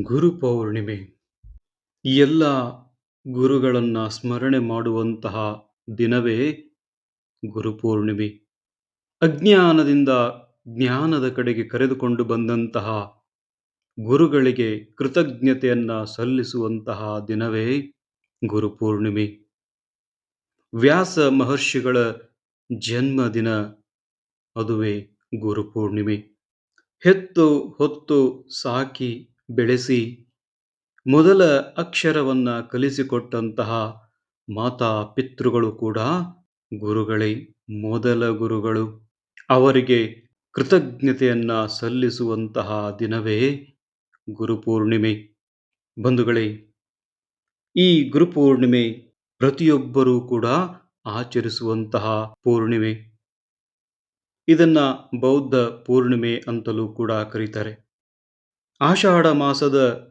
ಗುರುಪೌರ್ಣಿಮೆ ಎಲ್ಲ ಗುರುಗಳನ್ನು ಸ್ಮರಣೆ ಮಾಡುವಂತಹ ದಿನವೇ ಗುರುಪೂರ್ಣಿಮೆ. ಅಜ್ಞಾನದಿಂದ ಜ್ಞಾನದ ಕಡೆಗೆ ಕರೆದುಕೊಂಡು ಬಂದಂತಹ ಗುರುಗಳಿಗೆ ಕೃತಜ್ಞತೆಯನ್ನ ಸಲ್ಲಿಸುವಂತಹ ದಿನವೇ ಗುರುಪೂರ್ಣಿಮೆ. ವ್ಯಾಸ ಮಹರ್ಷಿಗಳ ಜನ್ಮದಿನ, ಅದುವೇ ಗುರುಪೂರ್ಣಿಮೆ. ಹೆತ್ತು ಹೊತ್ತು ಸಾಕಿ ಬೆಳೆಸಿ ಮೊದಲ ಅಕ್ಷರವನ್ನ ಕಲಿಸಿಕೊಟ್ಟಂತಹ ಮಾತಾ ಪಿತೃಗಳು ಕೂಡ ಗುರುಗಳೇ, ಮೊದಲ ಗುರುಗಳು. ಅವರಿಗೆ ಕೃತಜ್ಞತೆಯನ್ನ ಸಲ್ಲಿಸುವಂತಹ ದಿನವೇ ಗುರುಪೂರ್ಣಿಮೆ. ಬಂಧುಗಳೇ, ಈ ಗುರುಪೂರ್ಣಿಮೆ ಪ್ರತಿಯೊಬ್ಬರೂ ಕೂಡ ಆಚರಿಸುವಂತಹ ಪೂರ್ಣಿಮೆ. ಇದನ್ನ ಬೌದ್ಧ ಪೂರ್ಣಿಮೆ ಅಂತಲೂ ಕೂಡ ಕರೀತಾರೆ. ಆಷಾಢ ಮಾಸದ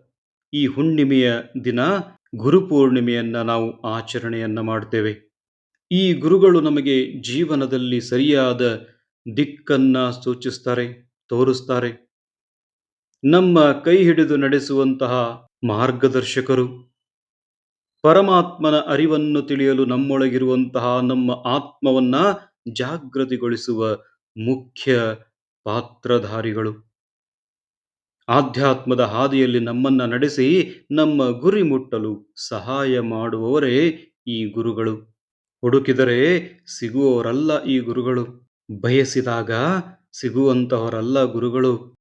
ಈ ಹುಣ್ಣಿಮೆಯ ದಿನ ಗುರುಪೂರ್ಣಿಮೆಯನ್ನ ನಾವು ಆಚರಣೆಯನ್ನ ಮಾಡ್ತೇವೆ. ಈ ಗುರುಗಳು ನಮಗೆ ಜೀವನದಲ್ಲಿ ಸರಿಯಾದ ದಿಕ್ಕನ್ನ ಸೂಚಿಸ್ತಾರೆ, ತೋರಿಸ್ತಾರೆ. ನಮ್ಮ ಕೈ ಹಿಡಿದು ನಡೆಸುವಂತಹ ಮಾರ್ಗದರ್ಶಕರು. ಪರಮಾತ್ಮನ ಅರಿವನ್ನು ತಿಳಿಯಲು ನಮ್ಮೊಳಗಿರುವಂತಹ ನಮ್ಮ ಆತ್ಮವನ್ನ ಜಾಗೃತಿಗೊಳಿಸುವ ಮುಖ್ಯ ಪಾತ್ರಧಾರಿಗಳು. ಆಧ್ಯಾತ್ಮದ ಹಾದಿಯಲ್ಲಿ ನಮ್ಮನ್ನ ನಡೆಸಿ ನಮ್ಮ ಗುರಿ ಮುಟ್ಟಲು ಸಹಾಯ ಮಾಡುವವರೇ ಈ ಗುರುಗಳು. ಹುಡುಕಿದರೆ ಸಿಗುವವರಲ್ಲ ಈ ಗುರುಗಳು, ಬಯಸಿದಾಗ ಸಿಗುವಂತಹವರಲ್ಲ ಗುರುಗಳು.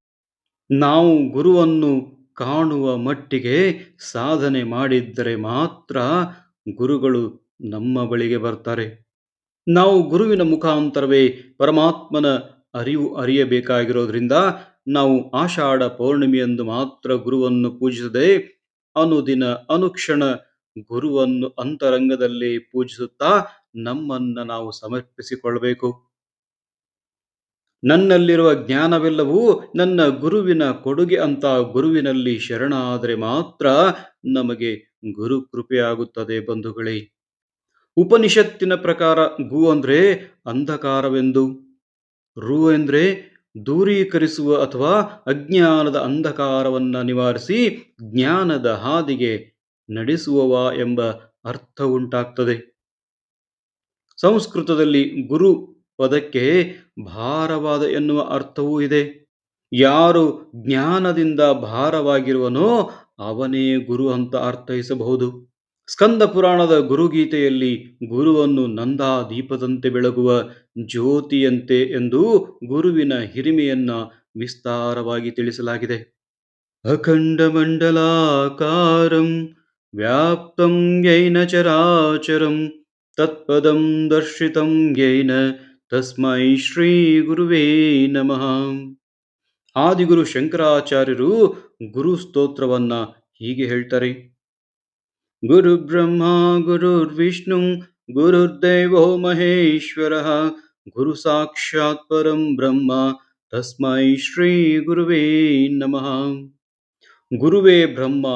ನಾವು ಗುರುವನ್ನು ಕಾಣುವ ಮಟ್ಟಿಗೆ ಸಾಧನೆ ಮಾಡಿದ್ದರೆ ಮಾತ್ರ ಗುರುಗಳು ನಮ್ಮ ಬಳಿಗೆ ಬರ್ತಾರೆ. ನಾವು ಗುರುವಿನ ಮುಖಾಂತರವೇ ಪರಮಾತ್ಮನ ಅರಿವು ಅರಿಯಬೇಕಾಗಿರೋದ್ರಿಂದ ನಾವು ಆಷಾಢ ಪೌರ್ಣಿಮೆಯಂದು ಮಾತ್ರ ಗುರುವನ್ನು ಪೂಜಿಸದೆ ಅನುದಿನ ಅನುಕ್ಷಣ ಗುರುವನ್ನು ಅಂತರಂಗದಲ್ಲಿ ಪೂಜಿಸುತ್ತಾ ನಮ್ಮನ್ನ ನಾವು ಸಮರ್ಪಿಸಿಕೊಳ್ಳಬೇಕು. ನನ್ನಲ್ಲಿರುವ ಜ್ಞಾನವೆಲ್ಲವೂ ನನ್ನ ಗುರುವಿನ ಕೊಡುಗೆ ಅಂತ ಗುರುವಿನಲ್ಲಿ ಶರಣಾದರೆ ಮಾತ್ರ ನಮಗೆ ಗುರು ಕೃಪೆಯಾಗುತ್ತದೆ. ಬಂಧುಗಳೇ, ಉಪನಿಷತ್ತಿನ ಪ್ರಕಾರ ಗು ಅಂದ್ರೆ ಅಂಧಕಾರವೆಂದು, ರು ಎಂದ್ರೆ ದೂರೀಕರಿಸುವ ಅಥವಾ ಅಜ್ಞಾನದ ಅಂಧಕಾರವನ್ನ ನಿವಾರಿಸಿ ಜ್ಞಾನದ ಹಾದಿಗೆ ನಡೆಸುವವ ಎಂಬ ಅರ್ಥ ಉಂಟಾಗ್ತದೆ. ಸಂಸ್ಕೃತದಲ್ಲಿ ಗುರು ಪದಕ್ಕೆ ಭಾರವಾದ ಎನ್ನುವ ಅರ್ಥವೂ ಇದೆ. ಯಾರು ಜ್ಞಾನದಿಂದ ಭಾರವಾಗಿರುವನೋ ಅವನೇ ಗುರು ಅಂತ ಅರ್ಥೈಸಬಹುದು. ಸ್ಕಂದ ಪುರಾಣದ ಗುರುಗೀತೆಯಲ್ಲಿ ಗುರುವನ್ನು ನಂದಾ ದೀಪದಂತೆ ಬೆಳಗುವ ಜ್ಯೋತಿಯಂತೆ ಎಂದು ಗುರುವಿನ ಹಿರಿಮೆಯನ್ನ ವಿಸ್ತಾರವಾಗಿ ತಿಳಿಸಲಾಗಿದೆ. ಅಖಂಡ ಮಂಡಲಾಕಾರಂ ವ್ಯಾಪ್ತಂ ಯೈನ ಚರಾಚರಂ ತತ್ಪದಂ ದರ್ಶಿತಂ ಯೈನ ತಸ್ಮೈ ಶ್ರೀ ಗುರುವೇ ನಮಃ. ಆದಿಗುರು ಶಂಕರಾಚಾರ್ಯರು ಗುರು ಸ್ತೋತ್ರವನ್ನ ಹೀಗೆ ಹೇಳ್ತಾರೆ. ಗುರು ಬ್ರಹ್ಮ ಗುರುರ್ವಿಷ್ಣು ಗುರುರ್ದೇವೋ ಮಹೇಶ್ವರಃ ಗುರು ಸಾಕ್ಷಾತ್ ಪರಂ ಬ್ರಹ್ಮ ತಸ್ಮೈ ಶ್ರೀ ಗುರುವೇ ನಮಃ. ಗುರುವೇ ಬ್ರಹ್ಮ,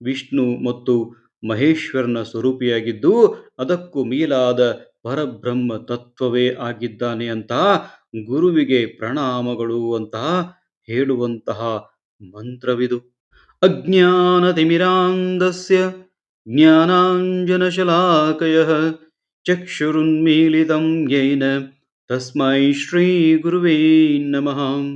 ವಿಷ್ಣು ಮತ್ತು ಮಹೇಶ್ವರನ ಸ್ವರೂಪಿಯಾಗಿದ್ದು ಅದಕ್ಕೂ ಮೀಲಾದ ಪರಬ್ರಹ್ಮ ತತ್ವವೇ ಆಗಿದ್ದಾನೆ ಅಂತ ಗುರುವಿಗೆ ಪ್ರಣಾಮಗಳು ಅಂತ ಹೇಳುವಂತಹ ಮಂತ್ರವಿದು. ಅಜ್ಞಾನತಿಮಿರಾಂಧಸ್ಯ ಜ್ಞಾನಾಂಜನಶಲಾಕಯಃ ಚಕ್ಷುರುನ್ಮೀಲಿತಂ ಯೇನ ತಸ್ಮೈ ಶ್ರೀ ಗುರುವೇ ನಮಃ.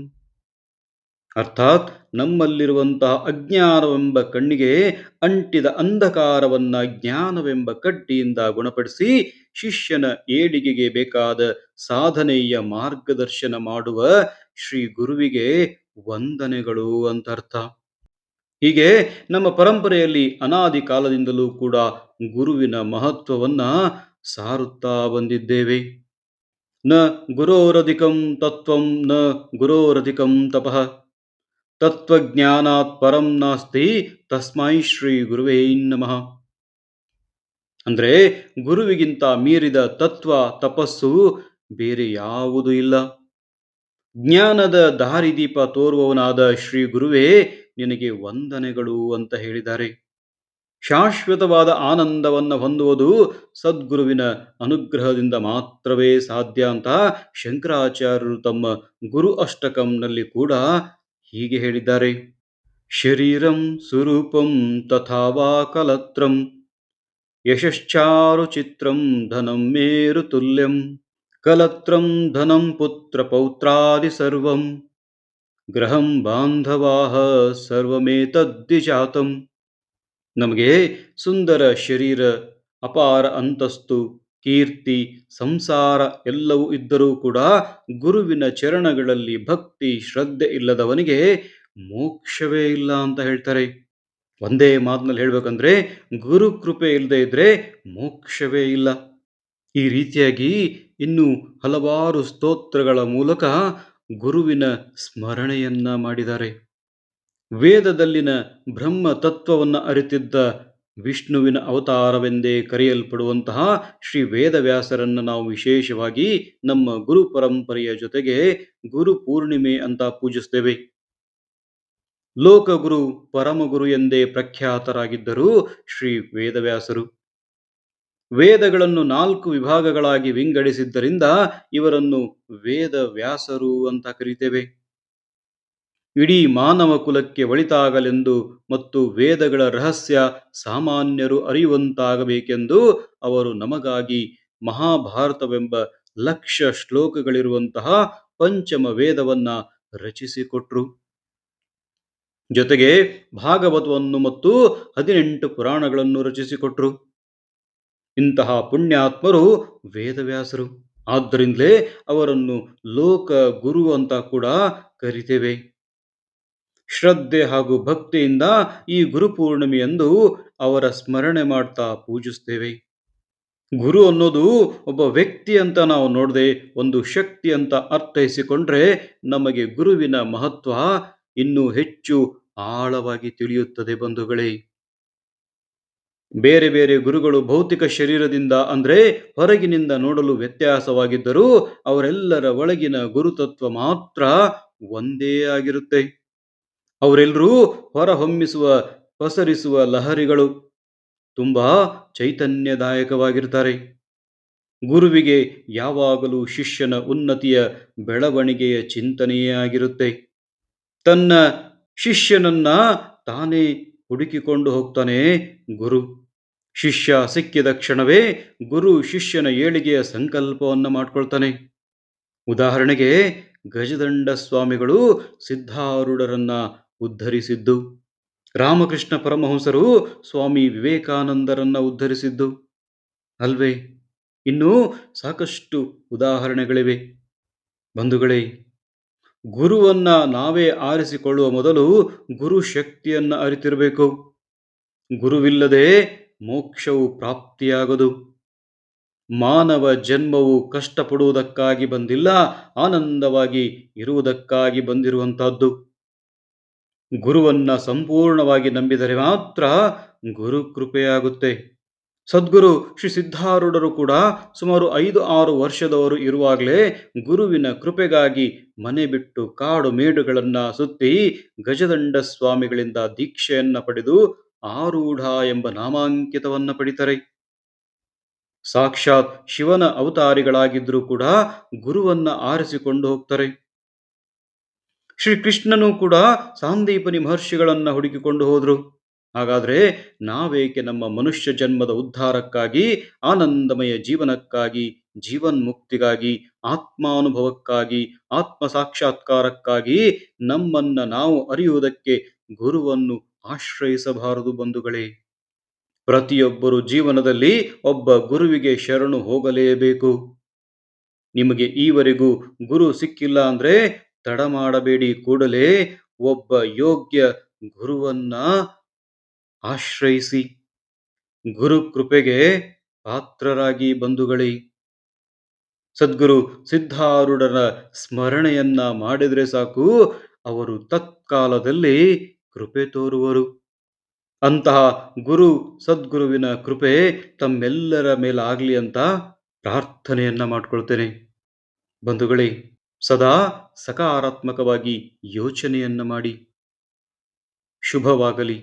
ಅರ್ಥಾತ್ ನಮ್ಮಲ್ಲಿರುವಂತಹ ಅಜ್ಞಾನವೆಂಬ ಕಣ್ಣಿಗೆ ಅಂಟಿದ ಅಂಧಕಾರವನ್ನ ಜ್ಞಾನವೆಂಬ ಕಡ್ಡಿಯಿಂದ ಗುಣಪಡಿಸಿ ಶಿಷ್ಯನ ಏಳಿಗೆಗೆ ಬೇಕಾದ ಸಾಧನೆಯ ಮಾರ್ಗದರ್ಶನ ಮಾಡುವ ಶ್ರೀ ಗುರುವಿಗೆ ವಂದನೆಗಳು ಅಂತ ಅರ್ಥ. ಹೀಗೆ ನಮ್ಮ ಪರಂಪರೆಯಲ್ಲಿ ಅನಾದಿ ಕಾಲದಿಂದಲೂ ಕೂಡ ಗುರುವಿನ ಮಹತ್ವವನ್ನ ಸಾರುತ್ತಾ ಬಂದಿದ್ದೇವೆ. ನ ಗುರೋರಧಿಕಂ ತತ್ವಂ ನ ಗುರೋರಧಿಕಂ ತಪಃ ತತ್ವಜ್ಞಾನಾತ್ ಪರಂ ನಾಸ್ತಿ ತಸ್ಮೈ ಶ್ರೀ ಗುರುವೇ ನಮಃ. ಅಂದ್ರೆ ಗುರುವಿಗಿಂತ ಮೀರಿದ ತತ್ವ ತಪಸ್ಸು ಬೇರೆ ಯಾವುದೂ ಇಲ್ಲ. ಜ್ಞಾನದ ದಾರಿದೀಪ ತೋರುವವನಾದ ಶ್ರೀ ಗುರುವೇ ನಿನಗೆ ವಂದನೆಗಳು ಅಂತ ಹೇಳಿದ್ದಾರೆ. ಶಾಶ್ವತವಾದ ಆನಂದವನ್ನ ಹೊಂದುವುದು ಸದ್ಗುರುವಿನ ಅನುಗ್ರಹದಿಂದ ಮಾತ್ರವೇ ಸಾಧ್ಯ ಅಂತ ಶಂಕರಾಚಾರ್ಯರು ತಮ್ಮ ಗುರು ಅಷ್ಟಕಂನಲ್ಲಿ ಕೂಡ ಹೀಗೆ ಹೇಳಿದ್ದಾರೆ. ಶರೀರಂ ಸುರೂಪಂ ತಥಾ ವಾ ಕಲತ್ರಂ ಯಶಶ್ಚಾರು ಚಿತ್ರಂ ಧನಂ ಮೇರು ತುಲ್ಯಂ ಕಲತ್ರಂ ಧನಂ ಪುತ್ರ ಪೌತ್ರಾದಿ ಸರ್ವಂ ಗ್ರಹಂ ಬಾಂಧವಾಹ ಸರ್ವಮೇತದ್ವಿಜಾತಂ. ನಮಗೆ ಸುಂದರ ಶರೀರ, ಅಪಾರ ಅಂತಸ್ತು, ಕೀರ್ತಿ, ಸಂಸಾರ ಎಲ್ಲವೂ ಇದ್ದರೂ ಕೂಡ ಗುರುವಿನ ಚರಣಗಳಲ್ಲಿ ಭಕ್ತಿ ಶ್ರದ್ಧೆ ಇಲ್ಲದವನಿಗೆ ಮೋಕ್ಷವೇ ಇಲ್ಲ ಅಂತ ಹೇಳ್ತಾರೆ. ಒಂದೇ ಮಾತಿನಲ್ಲಿ ಹೇಳ್ಬೇಕಂದ್ರೆ ಗುರು ಕೃಪೆ ಇಲ್ಲದೆ ಇದ್ರೆ ಮೋಕ್ಷವೇ ಇಲ್ಲ. ಈ ರೀತಿಯಾಗಿ ಇನ್ನು ಹಲವಾರು ಸ್ತೋತ್ರಗಳ ಮೂಲಕ ಗುರುವಿನ ಸ್ಮರಣೆಯನ್ನ ಮಾಡಿದ್ದಾರೆ. ವೇದದಲ್ಲಿನ ಬ್ರಹ್ಮ ತತ್ವವನ್ನು ಅರಿತಿದ್ದ ವಿಷ್ಣುವಿನ ಅವತಾರವೆಂದೇ ಕರೆಯಲ್ಪಡುವಂತಹ ಶ್ರೀ ವೇದವ್ಯಾಸರನ್ನು ನಾವು ವಿಶೇಷವಾಗಿ ನಮ್ಮ ಗುರು ಪರಂಪರೆಯ ಜೊತೆಗೆ ಗುರು ಪೂರ್ಣಿಮೆ ಅಂತ ಪೂಜಿಸ್ತೇವೆ. ಲೋಕಗುರು ಪರಮಗುರು ಎಂದೇ ಪ್ರಖ್ಯಾತರಾಗಿದ್ದರು ಶ್ರೀ ವೇದವ್ಯಾಸರು. ವೇದಗಳನ್ನು 4 ವಿಭಾಗಗಳಾಗಿ ವಿಂಗಡಿಸಿದ್ದರಿಂದ ಇವರನ್ನು ವೇದವ್ಯಾಸರು ಅಂತ ಕರೀತೇವೆ. ಇಡೀ ಮಾನವ ಕುಲಕ್ಕೆ ಒಳಿತಾಗಲೆಂದು ಮತ್ತು ವೇದಗಳ ರಹಸ್ಯ ಸಾಮಾನ್ಯರು ಅರಿಯುವಂತಾಗಬೇಕೆಂದು ಅವರು ನಮಗಾಗಿ ಮಹಾಭಾರತವೆಂಬ 1,00,000 ಶ್ಲೋಕಗಳಿರುವಂತಹ ಪಂಚಮ ವೇದವನ್ನ ರಚಿಸಿಕೊಟ್ರು. ಜೊತೆಗೆ ಭಾಗವತವನ್ನು ಮತ್ತು 18 ಪುರಾಣಗಳನ್ನು ರಚಿಸಿಕೊಟ್ರು. ಇಂತಹ ಪುಣ್ಯಾತ್ಮರು ವೇದವ್ಯಾಸರು. ಆದ್ದರಿಂದಲೇ ಅವರನ್ನು ಲೋಕ ಗುರು ಅಂತ ಕೂಡ ಕರಿತೇವೆ. ಶ್ರದ್ಧೆ ಹಾಗೂ ಭಕ್ತಿಯಿಂದ ಈ ಗುರುಪೂರ್ಣಿಮೆಯಂದು ಅವರ ಸ್ಮರಣೆ ಮಾಡ್ತಾ ಪೂಜಿಸ್ತೇವೆ. ಗುರು ಅನ್ನೋದು ಒಬ್ಬ ವ್ಯಕ್ತಿ ಅಂತ ನಾವು ನೋಡದೆ ಒಂದು ಶಕ್ತಿ ಅಂತ ಅರ್ಥೈಸಿಕೊಂಡ್ರೆ ನಮಗೆ ಗುರುವಿನ ಮಹತ್ವ ಇನ್ನೂ ಹೆಚ್ಚು ಆಳವಾಗಿ ತಿಳಿಯುತ್ತದೆ ಬಂಧುಗಳೇ. ಬೇರೆ ಬೇರೆ ಗುರುಗಳು ಭೌತಿಕ ಶರೀರದಿಂದ ಅಂದ್ರೆ ಹೊರಗಿನಿಂದ ನೋಡಲು ವ್ಯತ್ಯಾಸವಾಗಿದ್ದರೂ ಅವರೆಲ್ಲರ ಒಳಗಿನ ಗುರುತತ್ವ ಮಾತ್ರ ಒಂದೇ ಆಗಿರುತ್ತೆ. ಅವರೆಲ್ಲರೂ ಹೊರಹೊಮ್ಮಿಸುವ ಪಸರಿಸುವ ಲಹರಿಗಳು, ತುಂಬಾ ಚೈತನ್ಯದಾಯಕವಾಗಿರ್ತಾರೆ. ಗುರುವಿಗೆ ಯಾವಾಗಲೂ ಶಿಷ್ಯನ ಉನ್ನತಿಯ ಬೆಳವಣಿಗೆಯ ಚಿಂತನೆಯೇ ಆಗಿರುತ್ತೆ. ತನ್ನ ಶಿಷ್ಯನನ್ನ ತಾನೇ ಹುಡುಕಿಕೊಂಡು ಹೋಗ್ತಾನೆ ಗುರು. ಶಿಷ್ಯ ಸಿಕ್ಕಿದ ಕ್ಷಣವೇ ಗುರು ಶಿಷ್ಯನ ಏಳಿಗೆಯ ಸಂಕಲ್ಪವನ್ನು ಮಾಡ್ಕೊಳ್ತಾನೆ. ಉದಾಹರಣೆಗೆ ಗಜದಂಡ ಸ್ವಾಮಿಗಳು ಸಿದ್ಧಾರೂಢರನ್ನ ಉದ್ಧರಿಸಿದ್ದು, ರಾಮಕೃಷ್ಣ ಪರಮಹಂಸರು ಸ್ವಾಮಿ ವಿವೇಕಾನಂದರನ್ನ ಉದ್ಧರಿಸಿದ್ದು ಅಲ್ವೇ? ಇನ್ನೂ ಸಾಕಷ್ಟು ಉದಾಹರಣೆಗಳಿವೆ. ಬಂಧುಗಳೇ, ಗುರುವನ್ನ ನಾವೇ ಆರಿಸಿಕೊಳ್ಳುವ ಮೊದಲು ಗುರು ಶಕ್ತಿಯನ್ನ ಅರಿತಿರಬೇಕು. ಗುರುವಿಲ್ಲದೆ ಮೋಕ್ಷವು ಪ್ರಾಪ್ತಿಯಾಗದು. ಮಾನವ ಜನ್ಮವು ಕಷ್ಟಪಡುವುದಕ್ಕಾಗಿ ಬಂದಿಲ್ಲ, ಆನಂದವಾಗಿ ಇರುವುದಕ್ಕಾಗಿ ಬಂದಿರುವಂತಹದ್ದು. ಗುರುವನ್ನ ಸಂಪೂರ್ಣವಾಗಿ ನಂಬಿದರೆ ಮಾತ್ರ ಗುರು ಕೃಪೆಯಾಗುತ್ತೆ. ಸದ್ಗುರು ಶ್ರೀ ಸಿದ್ಧಾರೂಢರು ಕೂಡ ಸುಮಾರು 5-6 ವರ್ಷದವರು ಇರುವಾಗಲೇ ಗುರುವಿನ ಕೃಪೆಗಾಗಿ ಮನೆ ಬಿಟ್ಟು ಕಾಡು ಮೇಡುಗಳನ್ನ ಸುತ್ತಿ ಗಜದಂಡ ಸ್ವಾಮಿಗಳಿಂದ ದೀಕ್ಷೆಯನ್ನ ಪಡೆದು ಆರೂಢ ಎಂಬ ನಾಮಾಂಕಿತವನ್ನ ಪಡಿತಾರೆ. ಸಾಕ್ಷಾತ್ ಶಿವನ ಅವತಾರಿಗಳಾಗಿದ್ರೂ ಕೂಡ ಗುರುವನ್ನ ಆರಿಸಿಕೊಂಡು ಹೋಗ್ತಾರೆ. ಶ್ರೀಕೃಷ್ಣನು ಕೂಡ ಸಾಂದೀಪನಿ ಮಹರ್ಷಿಗಳನ್ನ ಹುಡುಕಿಕೊಂಡು ಹೋದ್ರು. ಹಾಗಾದ್ರೆ ನಾವೇಕೆ ನಮ್ಮ ಮನುಷ್ಯ ಜನ್ಮದ ಉದ್ಧಾರಕ್ಕಾಗಿ, ಆನಂದಮಯ ಜೀವನಕ್ಕಾಗಿ, ಜೀವನ್ಮುಕ್ತಿಗಾಗಿ, ಆತ್ಮಾನುಭವಕ್ಕಾಗಿ, ಆತ್ಮ ಸಾಕ್ಷಾತ್ಕಾರಕ್ಕಾಗಿ ನಮ್ಮನ್ನ ನಾವು ಅರಿಯುವುದಕ್ಕೆ ಗುರುವನ್ನು ಆಶ್ರಯಿಸಬಾರದು ಬಂಧುಗಳೇ? ಪ್ರತಿಯೊಬ್ಬರು ಜೀವನದಲ್ಲಿ ಒಬ್ಬ ಗುರುವಿಗೆ ಶರಣು ಹೋಗಲೇಬೇಕು. ನಿಮಗೆ ಈವರೆಗೂ ಗುರು ಸಿಕ್ಕಿಲ್ಲ ಅಂದ್ರೆ ತಡ ಮಾಡಬೇಡಿ, ಕೂಡಲೇ ಒಬ್ಬ ಯೋಗ್ಯ ಗುರುವನ್ನ ಆಶ್ರಯಿಸಿ. ಗುರು ಕೃಪೆಗೆ ಪಾತ್ರರಾಗಿ ಬಂಧುಗಳೇ. ಸದ್ಗುರು ಸಿದ್ಧಾರೂಢರ ಸ್ಮರಣೆಯನ್ನ ಮಾಡಿದ್ರೆ ಸಾಕು, ಅವರು ತತ್ಕಾಲದಲ್ಲಿ ಕೃಪೆ ತೋರುವರು. ಅಂತಹ ಗುರು ಸದ್ಗುರುವಿನ ಕೃಪೆ ತಮ್ಮೆಲ್ಲರ ಮೇಲಾಗಲಿ ಅಂತ ಪ್ರಾರ್ಥನೆಯನ್ನ ಮಾಡ್ಕೊಳ್ತೇನೆ. ಬಂಧುಗಳೇ, ಸದಾ ಸಕಾರಾತ್ಮಕವಾಗಿ ಯೋಚನೆಯನ್ನ ಮಾಡಿ. ಶುಭವಾಗಲಿ.